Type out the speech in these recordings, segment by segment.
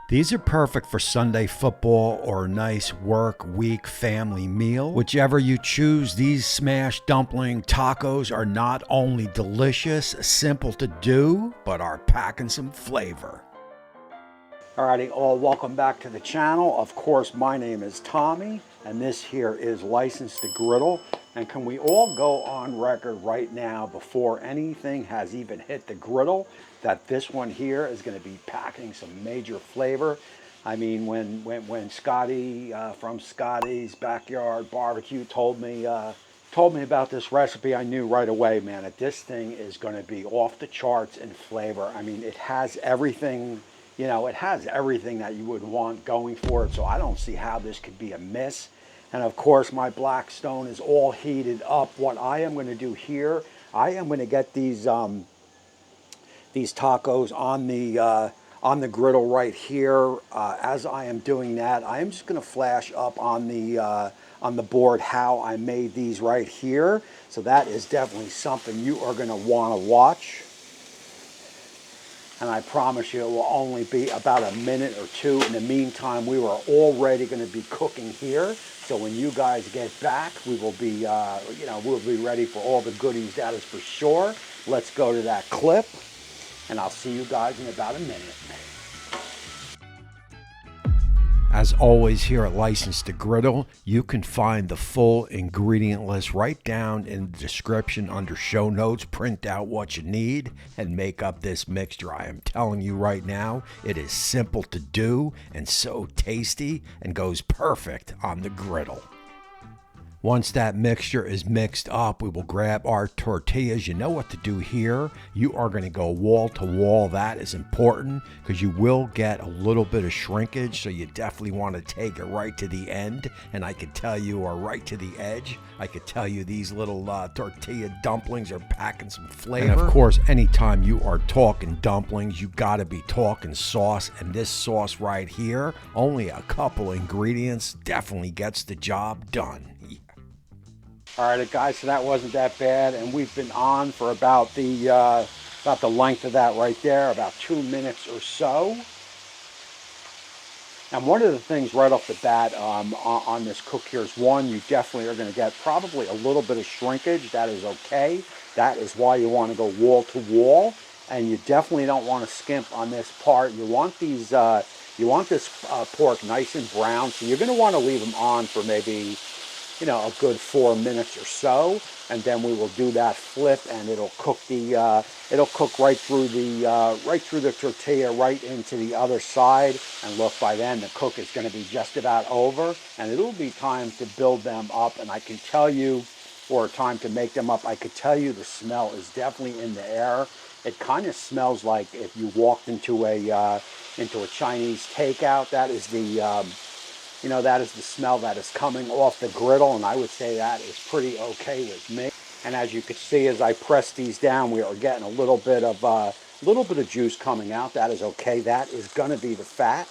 These are perfect for Sunday football or a nice work week family meal. Whichever you choose, these smashed dumpling tacos are not only delicious, simple to do, but are packing some flavor. Alrighty, all welcome back to the channel. Of course, my name is Tommy, and this here is Licensed to Griddle. And can we all go on record right now, before anything has even hit the griddle, that this one here is going to be packing some major flavor. I mean, when Scotty from Scotty's Backyard Barbecue told me about this recipe, I knew right away, man, that this thing is going to be off the charts in flavor. I mean, it has everything, you know, it has everything that you would want going for it. So I don't see how this could be a miss. And of course, my Blackstone is all heated up. What I am going to do here, I am going to get these tacos on the griddle right here. As I am doing that, I am just going to flash up on the board how I made these right here. So that is definitely something you are going to want to watch. And I promise you it will only be about a minute or two. In the meantime, we are already going to be cooking here. So when you guys get back, we will be, we'll be ready for all the goodies, that is for sure. Let's go to that clip, and I'll see you guys in about a minute. As always here at Licensed to Griddle, you can find the full ingredient list right down in the description under show notes. Print out what you need and make up this mixture. I am telling you right now, it is simple to do and so tasty and goes perfect on the griddle. Once that mixture is mixed up, we will grab our tortillas. You know what to do here. You are going to go wall to wall. That is important because you will get a little bit of shrinkage, so you definitely want to take it right to the end. And I can tell you, or right to the edge, I could tell you these little tortilla dumplings are packing some flavor. And of course, anytime you are talking dumplings, you got to be talking sauce. And this sauce right here, only a couple ingredients, definitely gets the job done. All right, guys, so that wasn't that bad, and we've been on for about the length of that right there, about 2 minutes or so. And one of the things right off the bat on this cook here is, one, you definitely are going to get probably a little bit of shrinkage. That is okay. That is why you want to go wall to wall, and you definitely don't want to skimp on this part. You want these, this pork nice and brown, so you're going to want to leave them on for maybe, you know, a good 4 minutes or so, and then we will do that flip, and it'll cook right through the tortilla right into the other side. And look, by then the cook is going to be just about over, and it'll be time to build them up. And I can tell you, or time to make them up, I could tell you the smell is definitely in the air. It kind of smells like if you walked into a Chinese takeout. That is the that is the smell that is coming off the griddle, and I would say that is pretty okay with me. And as you can see, as I press these down, we are getting a little bit of juice coming out. That is okay. That is going to be the fat.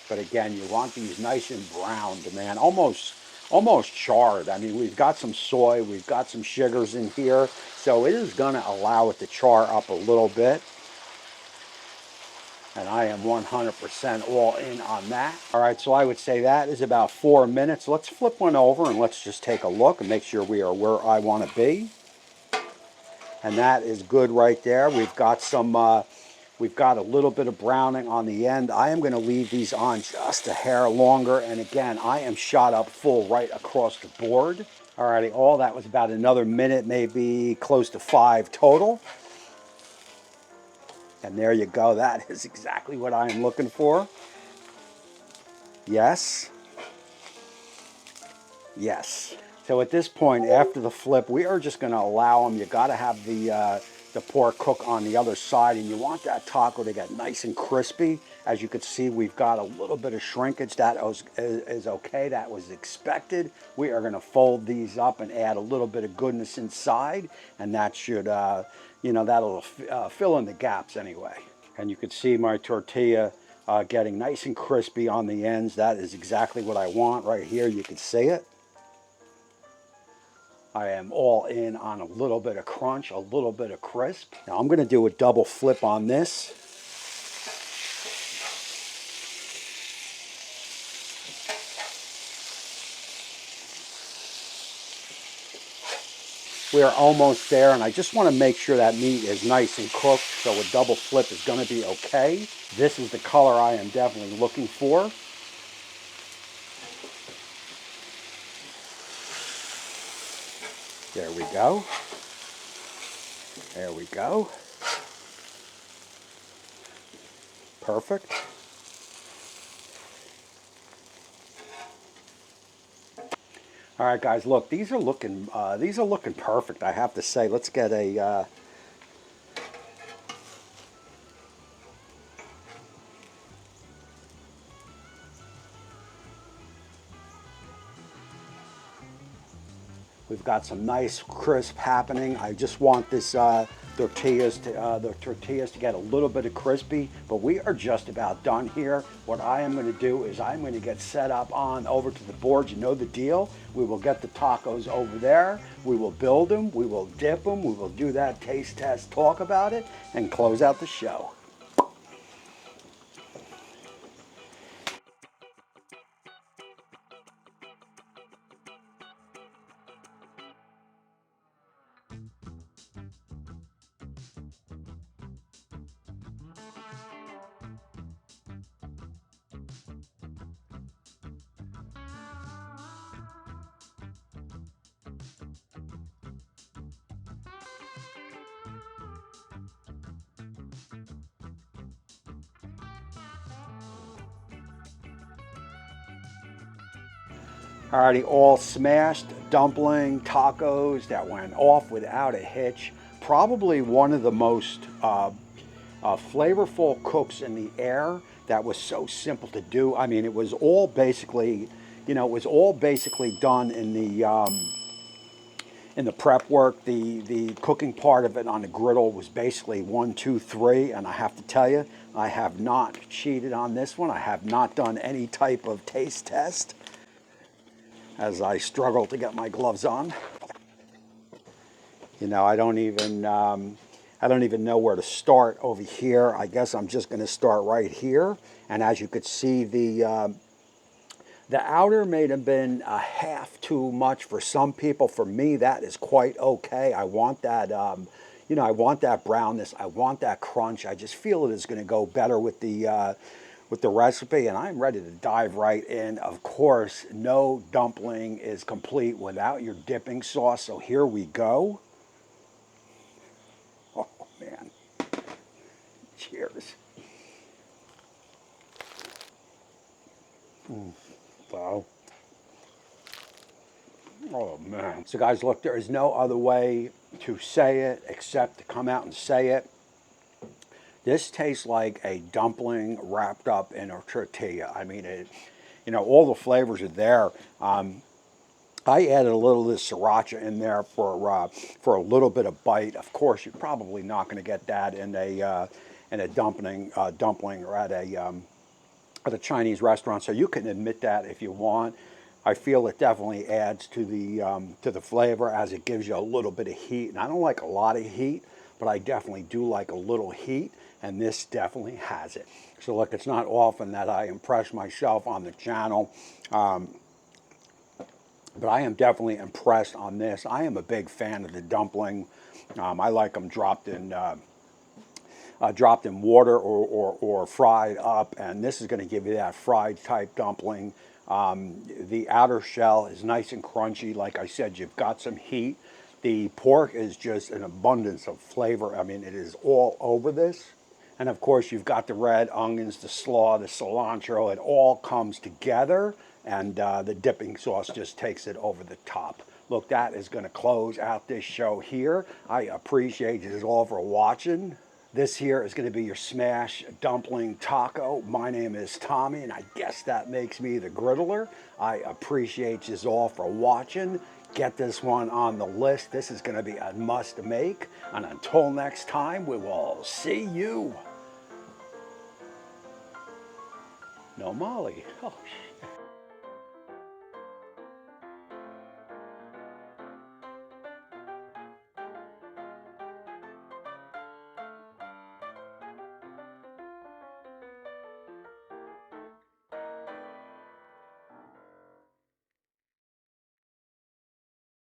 But again, you want these nice and browned, man, almost charred. I mean, we've got some soy, we've got some sugars in here, so it is going to allow it to char up a little bit. And I am 100% all in on that. All right, so I would say that is about 4 minutes. Let's flip one over and let's just take a look and make sure we are where I want to be. And that is good right there. We've got a little bit of browning on the end. I am going to leave these on just a hair longer. And again, I am shot up full right across the board. All righty, that was about another minute, maybe close to 5 total. And there you go. That is exactly what I am looking for. Yes. Yes. So at this point, after the flip, we are just going to allow them. You got to have the pork cook on the other side, and you want that taco to get nice and crispy. As you can see, we've got a little bit of shrinkage. That is okay. That was expected. We are going to fold these up and add a little bit of goodness inside, and that should, that'll fill in the gaps anyway. And you can see my tortilla getting nice and crispy on the ends. That is exactly what I want right here. You can see it. I am all in on a little bit of crunch, a little bit of crisp. Now I'm going to do a double flip on this. We are almost there, and I just want to make sure that meat is nice and cooked, so a double flip is going to be okay. This is the color I am definitely looking for. There we go. There we go. Perfect. All right, guys, look, these are looking perfect, I have to say. Let's get a we've got some nice crisp happening. I just want this the tortillas to get a little bit of crispy, but we are just about done here. What I am going to do is I'm going to get set up on over to the board. You know the deal. We will get the tacos over there. We will build them. We will dip them. We will do that taste test, talk about it, and close out the show. Alrighty, all smashed dumpling tacos that went off without a hitch. Probably one of the most flavorful cooks in the air. That was so simple to do. I mean, it was all basically, it was all basically done in the prep work. The cooking part of it on the griddle was basically 1, 2, 3, and I have to tell you, I have not cheated on this one. I have not done any type of taste test as I struggle to get my gloves on. I don't even know where to start over here. I guess I'm just going to start right here. And as you could see, the outer may have been a half too much for some people. For me, that is quite okay. I want that, I want that brownness. I want that crunch. I just feel it is going to go better with the recipe, and I'm ready to dive right in. Of course, no dumpling is complete without your dipping sauce, so here we go. Oh, man. Cheers. Wow. Oh, man. So, guys, look, there is no other way to say it except to come out and say it. This tastes like a dumpling wrapped up in a tortilla. I mean, all the flavors are there. I added a little of this sriracha in there for a little bit of bite. Of course, you're probably not going to get that in a dumpling or at a Chinese restaurant. So you can admit that if you want. I feel it definitely adds to the flavor as it gives you a little bit of heat. And I don't like a lot of heat, but I definitely do like a little heat, and this definitely has it. So look, it's not often that I impress myself on the channel. But I am definitely impressed on this. I am a big fan of the dumpling. I like them dropped in water or fried up, and this is going to give you that fried type dumpling. The outer shell is nice and crunchy. Like I said, you've got some heat. The pork is just an abundance of flavor. I mean, it is all over this. And of course, you've got the red onions, the slaw, the cilantro. It all comes together, and the dipping sauce just takes it over the top. Look, that is going to close out this show here. I appreciate you all for watching. This here is going to be your smash dumpling taco. My name is Tommy, and I guess that makes me the griddler. I appreciate you all for watching. Get this one on the list. This is going to be a must make. And until next time, we will see you. No Molly. Oh, shit.